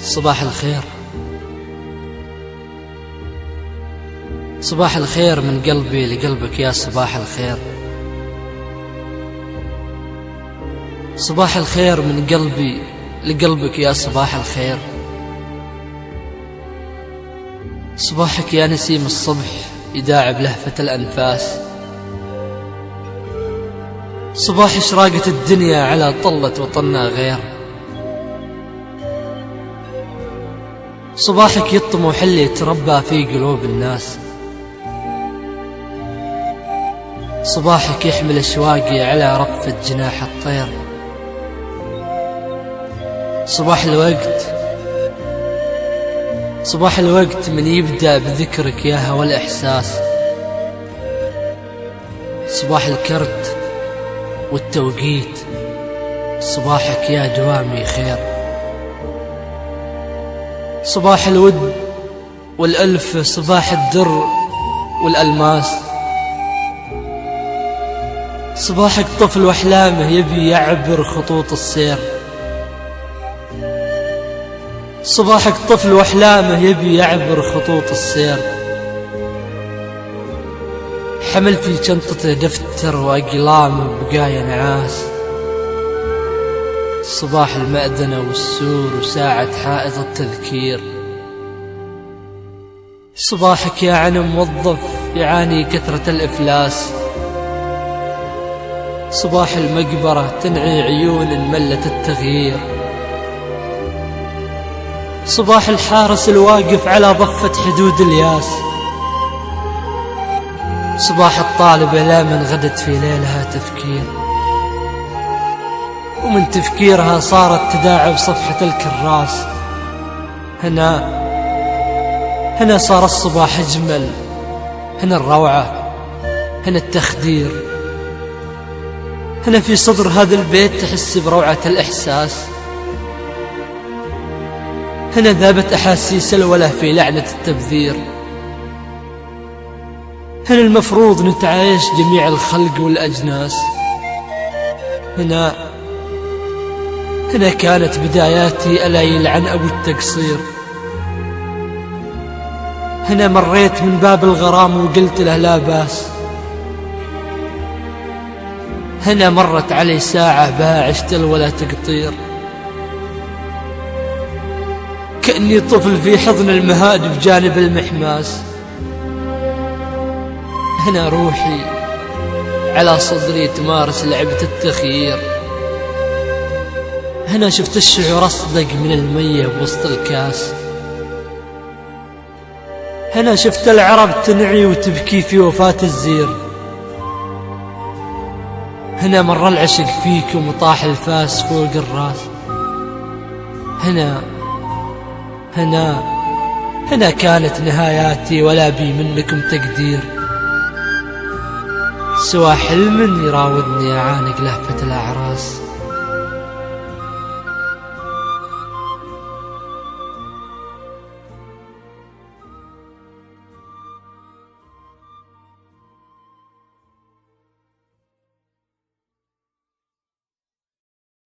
صباح الخير. صباح الخير من قلبي لقلبك يا صباح الخير. صباح الخير من قلبي لقلبك يا صباح الخير. صباحك يا نسيم الصبح يداعب لهفة الأنفاس. صباح إشراقة الدنيا على طلة وطننا غير. صباحك يطمح اللي يتربى في قلوب الناس. صباحك يحمل أشواقي على رفة جناح الطير. صباح الوقت، صباح الوقت من يبدأ بذكرك يا هوى الإحساس. صباح الكرت والتوقيت، صباحك يا دوامي خير. صباح الود والألف، صباح الدر والألماس. صباحك طفل وأحلامه يبي يعبر خطوط السير. صباحك طفل وأحلامه يبي يعبر خطوط السير. حمل في شنطته دفتر وأقلام بقايا نعاس. صباح المأذنة والسور وساعة حائط التذكير. صباحك يا عن موظف يعاني كثرة الإفلاس. صباح المقبرة تنعي عيون ملت التغيير. صباح الحارس الواقف على ضفة حدود الياس. صباح الطالبة لا من غدت في ليلها تفكير، ومن تفكيرها صارت تداعب صفحة الكراس. هنا صار الصباح أجمل، هنا الروعة، هنا التخدير. هنا في صدر هذا البيت تحس بروعة الإحساس. هنا ذابت أحاسيس الوله في لعنة التبذير. هنا المفروض نتعايش جميع الخلق والأجناس. هنا كانت بداياتي ألا يلعن أبو التقصير. هنا مريت من باب الغرام وقلت له لا باس. هنا مرت علي ساعة بها عشت الولا تقطير. كأني طفل في حضن المهاد بجانب المحماس. هنا روحي على صدري تمارس لعبة التخيير. هنا شفت الشعور أصدق من المية بوسط الكاس. هنا شفت العرب تنعي وتبكي في وفاة الزير. هنا مر العشق فيكم وطاح الفاس فوق الراس. هنا كانت نهاياتي ولا بي منكم تقدير، سوى حلم يراودني أعانق لهفة الأعراس.